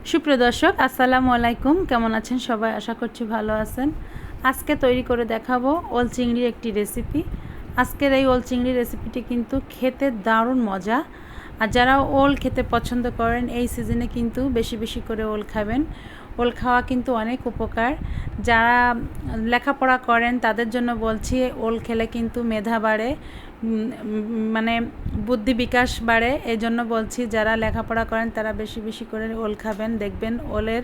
সুপ্রিয় দর্শক আসসালামু আলাইকুম, কেমন আছেন সবাই? আশা করছি ভালো আছেন। আজকে তৈরি করে দেখাবো ওল চিংড়ির একটি রেসিপি। আজকের এই ওল চিংড়ি রেসিপিটি কিন্তু খেতে দারুণ মজা। আর যারা ওল খেতে পছন্দ করেন এই সিজনে কিন্তু বেশি বেশি করে ওল খাবেন। ওল খাওয়া কিন্তু অনেক উপকার। যারা লেখাপড়া করেন তাদের জন্য বলছি, ওল খেলে কিন্তু মেধা বাড়ে, মানে বুদ্ধি বিকাশ বাড়ে। এই জন্য বলছি যারা লেখাপড়া করেন তারা বেশি বেশি করে ওল খাবেন, দেখবেন ওলের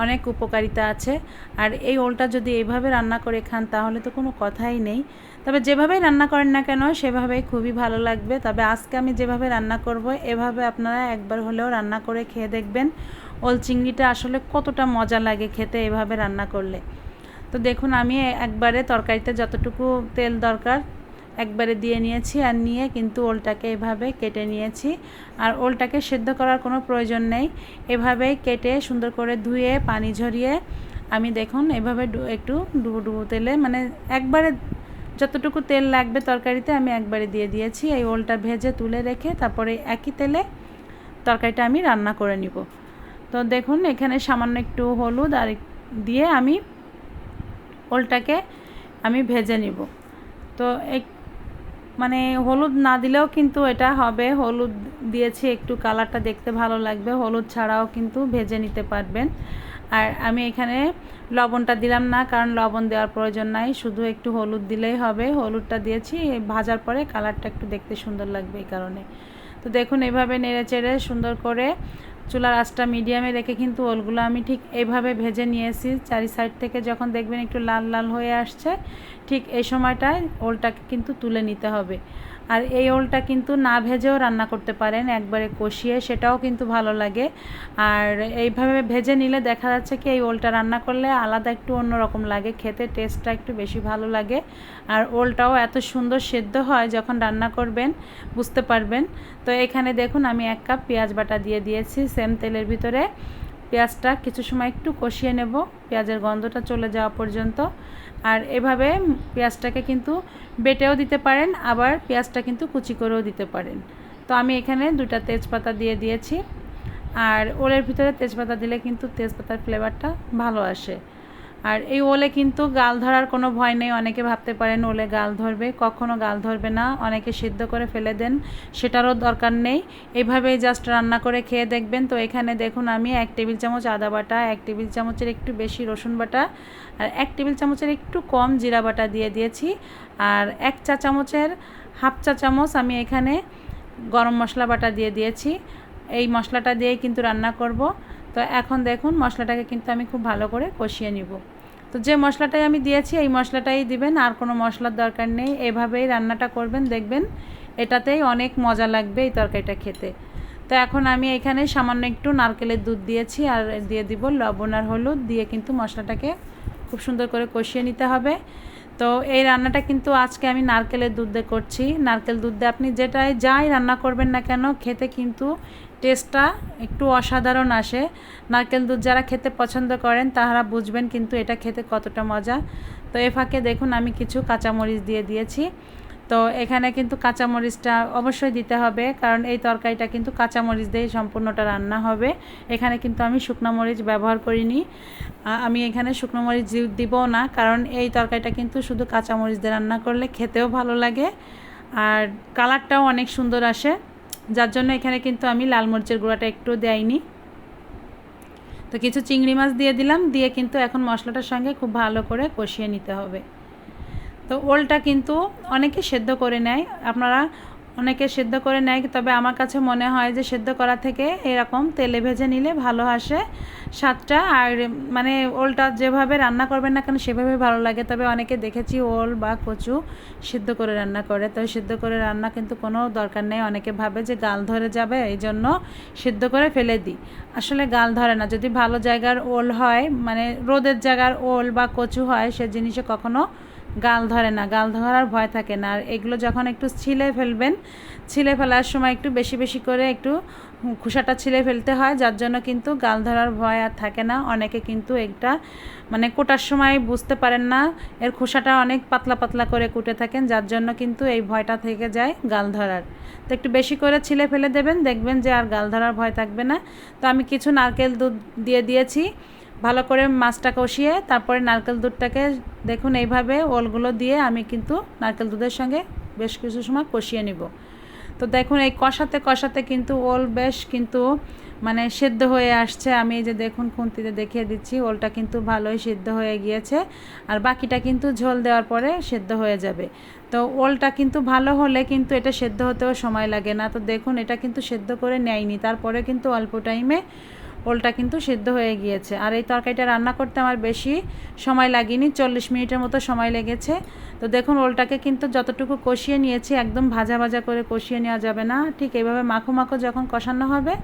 অনেক উপকারিতা আছে। আর এই ওলটা যদি এইভাবে রান্না করে খান তাহলে তো কোনো কথাই নেই। তবে যেভাবেই রান্না করেন না কেন সেভাবেই খুবই ভালো লাগবে। তবে আজকে আমি যেভাবে রান্না করব এভাবে আপনারা একবার হলেও রান্না করে খেয়ে দেখবেন ওল চিংড়িটা আসলে কতটা মজা লাগে খেতে এভাবে রান্না করলে। তো দেখুন, আমি একবারে তরকারিতে যতটুকু তেল দরকার একবারে দিয়ে নিয়েছি, আর নিয়ে কিন্তু ওলটাকে এভাবে কেটে নিয়েছি। আর ওলটাকে সেদ্ধ করার কোনো প্রয়োজন নেই, এভাবেই কেটে সুন্দর করে ধুয়ে পানি ঝরিয়ে আমি দেখুন এভাবে একটু ডুবো ডুবো তেলে, মানে একবারে যতটুকু তেল লাগবে তরকারিতে আমি একবারে দিয়ে দিয়েছি। এই ওলটা ভেজে তুলে রেখে তারপরে একই তেলে তরকারিটা আমি রান্না করে নিব। তো দেখুন, এখানে সামান্য একটু হলুদ আর দিয়ে আমি ওলটাকে আমি ভেজে নিব। তো মানে হলুদ না দিলেও কিন্তু এটা হবে, হলুদ দিয়েছি একটু কালারটা দেখতে ভালো লাগবে, হলুদ ছাড়াও কিন্তু ভেজে নিতে পারবেন। আর আমি এখানে লবণটা দিলাম না, কারণ লবণ দেওয়ার প্রয়োজন নাই, শুধু একটু হলুদ দিলেই হবে। হলুদটা দিয়েছি ভাজার পরে কালারটা একটু দেখতে সুন্দর লাগবে এই কারণে। তো দেখুন, এভাবে নেড়ে চেড়ে সুন্দর করে চুলার আঁচটা মিডিয়ামে রেখে কিন্তু ওলগুলো আমি ঠিক এইভাবে ভেজে নিয়েছি। চারি সাইড থেকে যখন দেখবেন একটু লাল লাল হয়ে আসছে, ঠিক এই সময়টায় ওলটাকে কিন্তু তুলে নিতে হবে। আর এই ওলটা কিন্তু না ভেজেও রান্না করতে পারেন, একবারে কষিয়ে, সেটাও কিন্তু ভালো লাগে। আর এইভাবে ভেজে নিলে দেখা যাচ্ছে কি এই ওলটা রান্না করলে আলাদা একটু অন্যরকম লাগে খেতে, টেস্টটা একটু বেশি ভালো লাগে। আর ওলটাও এত সুন্দর সেদ্ধ হয় যখন রান্না করবেন বুঝতে পারবেন। তো এখানে দেখুন আমি 1 কাপ পেঁয়াজ বাটা দিয়ে দিয়েছি সেম তেলের ভিতরে। পেঁয়াজটা কিছু সময় একটু কষিয়ে নেব, পেঁয়াজের গন্ধটা চলে যাওয়া পর্যন্ত। আর এভাবে পেঁয়াজটাকে কিন্তু বেটেও দিতে পারেন, আবার পেঁয়াজটা কিন্তু কুচি করেও দিতে পারেন। তো আমি এখানে 2টা তেজপাতা দিয়ে দিয়েছি। আর ওলের ভিতরে তেজপাতা দিলে কিন্তু তেজপাতার ফ্লেভারটা ভালো আসে। আর এই ওলে কিন্তু গাল ধরার কোনো ভয় নেই। অনেকে ভাবতে পারেন ওলে গাল ধরবে, কখনো গাল ধরবে না। অনেকে সিদ্ধ করে ফেলে দেন, সেটারও দরকার নেই, এইভাবেই জাস্ট রান্না করে খেয়ে দেখবেন। তো এখানে দেখুন আমি 1 টেবিল চামচ আদা বাটা, 1 টেবিল চামচের একটু বেশি রসুন বাটা, আর 1 টেবিল চামচের একটু কম জিরা বাটা দিয়ে দিয়েছি। আর 1 চা চামচের হাফ চা চামচ আমি এখানে গরম মশলা বাটা দিয়ে দিয়েছি। এই মশলাটা দিয়েই কিন্তু রান্না করব। তো এখন দেখুন মশলাটাকে কিন্তু আমি খুব ভালো করে কষিয়ে নিব। তো যে মশলাটাই আমি দিয়েছি এই মশলাটাই দিবেন, আর কোনো মশলার দরকার নেই। এভাবেই রান্নাটা করবেন, দেখবেন এটাতেই অনেক মজা লাগবে এই তরকারিটা খেতে। তো এখন আমি এখানে সামান্য একটু নারকেলের দুধ দিয়েছি, আর দিয়ে দিব লবণ আর হলুদ দিয়ে কিন্তু মশলাটাকে খুব সুন্দর করে কষিয়ে নিতে হবে। তো এই রান্নাটা কিন্তু আজকে আমি নারকেলের দুধ দিয়ে করছি। নারকেল দুধ দিয়ে আপনি যাই রান্না করবেন না কেন খেতে কিন্তু টেস্টটা একটু অসাধারণ আসে। নারকেল দুধ যারা খেতে পছন্দ করেন তারা বুঝবেন কিন্তু এটা খেতে কতটা মজা। তো এ ফাঁকে দেখুন আমি কিছু কাঁচামরিচ দিয়ে দিয়েছি। তো এখানে কিন্তু কাঁচামরিচটা অবশ্যই দিতে হবে, কারণ এই তরকারিটা কিন্তু কাঁচামরিচ দিয়েই সম্পূর্ণটা রান্না হবে। এখানে কিন্তু আমি শুকনো মরিচ ব্যবহার করিনি, আমি এখানে শুকনো মরিচ দিব না, কারণ এই তরকারিটা কিন্তু শুধু কাঁচামরিচ দিয়ে রান্না করলে খেতেও ভালো লাগে আর কালারটাও অনেক সুন্দর আসে, যার জন্য এখানে কিন্তু আমি লাল মরিচের গুঁড়াটা একটু দেইনি। তো কিছু চিংড়ি মাছ দিয়ে দিলাম, দিয়ে কিন্তু এখন মশলাটার সঙ্গে খুব ভালো করে কষিয়ে নিতে হবে। তো ওলটা কিন্তু অনেকে সেদ্ধ করে নেয়, আপনারা অনেকে সেদ্ধ করে নেয়, তবে আমার কাছে মনে হয় যে সেদ্ধ করা থেকে এরকম তেলে ভেজে নিলে ভালো আসে স্বাদটা। আর মানে ওলটা যেভাবে রান্না করবেন না কেন সেভাবে ভালো লাগে। তবে অনেকে দেখেছি ওল বা কচু সেদ্ধ করে রান্না করে, তো সেদ্ধ করে রান্না কিন্তু কোনো দরকার নেই। অনেকে ভাবে যে গাল ধরে যাবে এই জন্য সেদ্ধ করে ফেলে দিই, আসলে গাল ধরে না। যদি ভালো জায়গার ওল হয়, মানে রোদের জায়গার ওল বা কচু হয়, সে জিনিসে কখনো গাল ধরে না, গাল ধরার ভয় থাকে না। আর এগুলো যখন একটু ছিলে ফেলবেন, ছিলে ফেলার সময় একটু বেশি বেশি করে একটু খোসাটা ছিলে ফেলতে হয়, যার জন্য কিন্তু গাল ধরার ভয় আর থাকে না। অনেকে কিন্তু এটা মানে কোটার সময় বুঝতে পারেন না, এর খোসাটা অনেক পাতলা পাতলা করে কুটে থাকেন, যার জন্য কিন্তু এই ভয়টা থেকে যায় গাল ধরার। তো একটু বেশি করে ছিলে ফেলে দেবেন, দেখবেন যে আর গাল ধরার ভয় থাকবে না। তো আমি কিছু নারকেল দুধ দিয়ে দিয়েছি, ভালো করে মাছটা কষিয়ে তারপরে নারকেল দুধটাকে দেখুন এইভাবে ওলগুলো দিয়ে আমি কিন্তু নারকেল দুধের সঙ্গে বেশ কিছু সময় কষিয়ে নিব। তো দেখুন এই কষাতে কষাতে কিন্তু ওল বেশ কিন্তু মানে সেদ্ধ হয়ে আসছে। আমি এই যে দেখুন খুন্তিতে দেখিয়ে দিচ্ছি, ওলটা কিন্তু ভালোই সেদ্ধ হয়ে গিয়েছে, আর বাকিটা কিন্তু ঝোল দেওয়ার পরে সেদ্ধ হয়ে যাবে। তো ওলটা কিন্তু ভালো হলে কিন্তু এটা সেদ্ধ হতেও সময় লাগে না। তো দেখুন এটা কিন্তু সেদ্ধ করে নেয়নি, তারপরে কিন্তু অল্প টাইমে ওলটা কিন্তু সেদ্ধ হয়ে গিয়েছে। আর এই তরকারিটা রান্না করতে আমার বেশি সময় লাগেনি, 40 মিনিটের মতো সময় লেগেছে। তো দেখুন ওলটাকে কিন্তু যতটুকু কষিয়ে নিয়েছি, একদম ভাজা ভাজা করে কষিয়ে নেওয়া যাবে না, ঠিক এইভাবে মাখো মাখো যখন কষানো হবে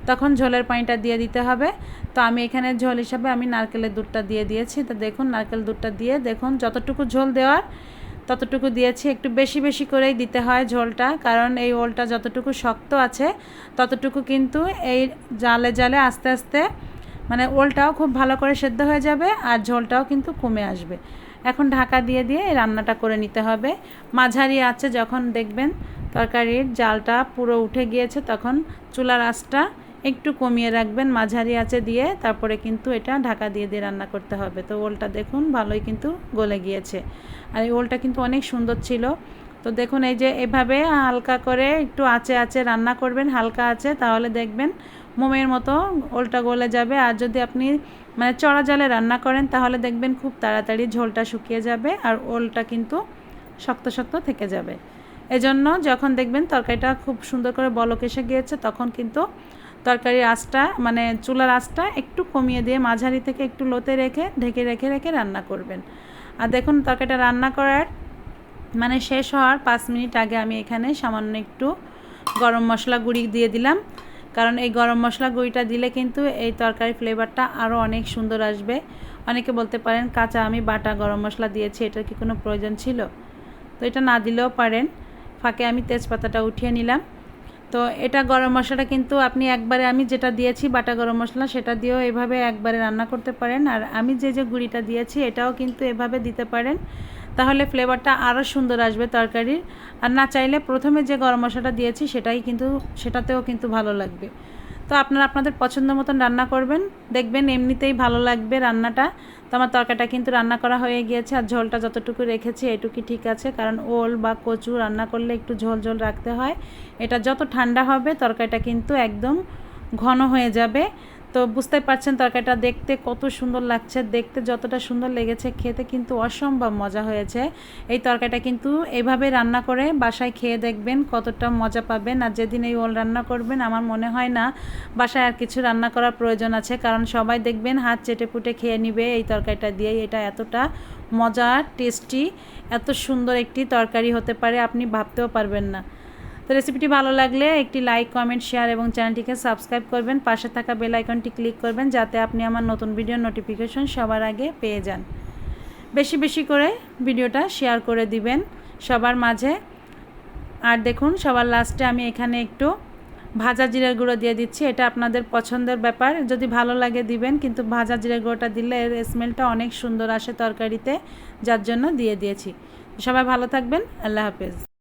তখন ঝোলের পানিটা দিয়ে দিতে হবে। তো আমি এখানে ঝোল হিসাবে আমি নারকেলের দুধটা দিয়ে দিয়েছি। তো দেখুন নারকেল দুধটা দিয়ে দেখুন যতটুকু ঝোল দেওয়ার ততটুকু দিয়েছি। একটু বেশি বেশি করেই দিতে হয় ঝোলটা, কারণ এই ওলটা যতটুকু শক্ত আছে ততটুকু কিন্তু এই জালে জালে আস্তে আস্তে মানে ওলটাও খুব ভালো করে সেদ্ধ হয়ে যাবে আর ঝোলটাও কিন্তু কমে আসবে। এখন ঢাকা দিয়ে দিয়ে এই রান্নাটা করে নিতে হবে। মাঝারি আঁচে যখন দেখবেন তরকারির জালটা পুরো উঠে গিয়েছে, তখন চুলার আঁচটা একটু কমিয়ে রাখবেন, মাঝারি আঁচে দিয়ে তারপরে কিন্তু এটা ঢাকা দিয়ে দিয়ে রান্না করতে হবে। তো ওলটা দেখুন ভালোই কিন্তু গলে গিয়েছে, আর এই ওলটা কিন্তু অনেক সুন্দর ছিল। তো দেখুন এই যে এভাবে হালকা করে একটু আঁচে আঁচে রান্না করবেন, হালকা আঁচে, তাহলে দেখবেন মোমের মতো ওলটা গলে যাবে। আর যদি আপনি মানে চড়া জালে রান্না করেন তাহলে দেখবেন খুব তাড়াতাড়ি ঝোলটা শুকিয়ে যাবে আর ওলটা কিন্তু শক্ত শক্ত থেকে যাবে। এজন্য যখন দেখবেন তরকারিটা খুব সুন্দর করে বলক এসে গিয়েছে, তখন কিন্তু তরকারির আঁচটা মানে চুলার আঁচটা একটু কমিয়ে দিয়ে মাঝারি থেকে একটু লোতে রেখে ঢেকে রেখে রেখে রান্না করবেন। আর দেখুন তরকারিটা রান্না করার মানে শেষ হওয়ার 5 মিনিট আগে আমি এখানে সামান্য একটু গরম মশলা গুঁড়ি দিয়ে দিলাম, কারণ এই গরম মশলা গুঁড়িটা দিলে কিন্তু এই তরকারির ফ্লেভারটা আরও অনেক সুন্দর আসবে। অনেকে বলতে পারেন কাঁচা আমি বাটা গরম মশলা দিয়েছি, এটার কি কোনো প্রয়োজন ছিল? তো এটা না দিলেও পারেন। ফাঁকে আমি তেজপাতাটা উঠিয়ে নিলাম। তো এটা গরম মশলাটা কিন্তু আপনি একবারে আমি যেটা দিয়েছি বাটা গরম মশলা সেটা দিয়েও এভাবে একবারে রান্না করতে পারেন, আর আমি যে যে গুঁড়িটা দিয়েছি এটাও কিন্তু এভাবে দিতে পারেন, তাহলে ফ্লেভারটা আরও সুন্দর আসবে তরকারির। আর না চাইলে প্রথমে যে গরম মশলাটা দিয়েছি সেটাতেও কিন্তু ভালো লাগবে। তো আপনারা আপনাদের পছন্দ মতন রান্না করবেন, দেখবেন এমনিতেই ভালো লাগবে রান্নাটা। তো আমার তরকারিটা কিন্তু রান্না করা হয়ে গিয়েছে, আর ঝোলটা যতটুকু রেখেছি এটুকুই ঠিক আছে, কারণ ওল বা কচু রান্না করলে একটু ঝোল ঝোল রাখতে হয়। এটা যত ঠান্ডা হবে তরকারিটা কিন্তু একদম ঘন হয়ে যাবে। তো বুঝতে পারছেন তরকারিটা দেখতে কত সুন্দর লাগছে, দেখতে যতটা সুন্দর লেগেছে খেতে কিন্তু অসম্ভব মজা হয়েছে। এই তরকারিটা কিন্তু এইভাবে রান্না করে বাসায় খেয়ে দেখবেন কতটা মজা পাবেন। আর যেদিন এই ওল রান্না করবেন আমার মনে হয় না বাসায় আর কিছু রান্না করার প্রয়োজন আছে, কারণ সবাই দেখবেন হাত চেটে পুটে খেয়ে নিবে এই তরকারিটা দিয়ে। এটা এতটা মজার টেস্টি এত সুন্দর একটি তরকারি হতে পারে আপনি ভাবতেও পারবেন না। তো রেসিপিটি ভালো লাগলে একটি লাইক কমেন্ট শেয়ার এবং চ্যানেলটিকে সাবস্ক্রাইব করবেন, পাশে থাকা বেল আইকনটি ক্লিক করবেন যাতে আপনি আমার নতুন ভিডিওর নোটিফিকেশন সবার আগে পেয়ে যান। বেশি বেশি করে ভিডিওটা শেয়ার করে দিবেন সবার মাঝে। আর দেখুন সবার লাস্টে আমি এখানে একটু ভাজা জিরার গুঁড়ো দিয়ে দিচ্ছি, এটা আপনাদের পছন্দের ব্যাপার, যদি ভালো লাগে দিবেন, কিন্তু ভাজা জিরার গুঁড়োটা দিলে এর স্মেলটা অনেক সুন্দর আসে তরকারিতে, যার জন্য দিয়ে দিয়েছি। সবাই ভালো থাকবেন, আল্লাহ হাফেজ।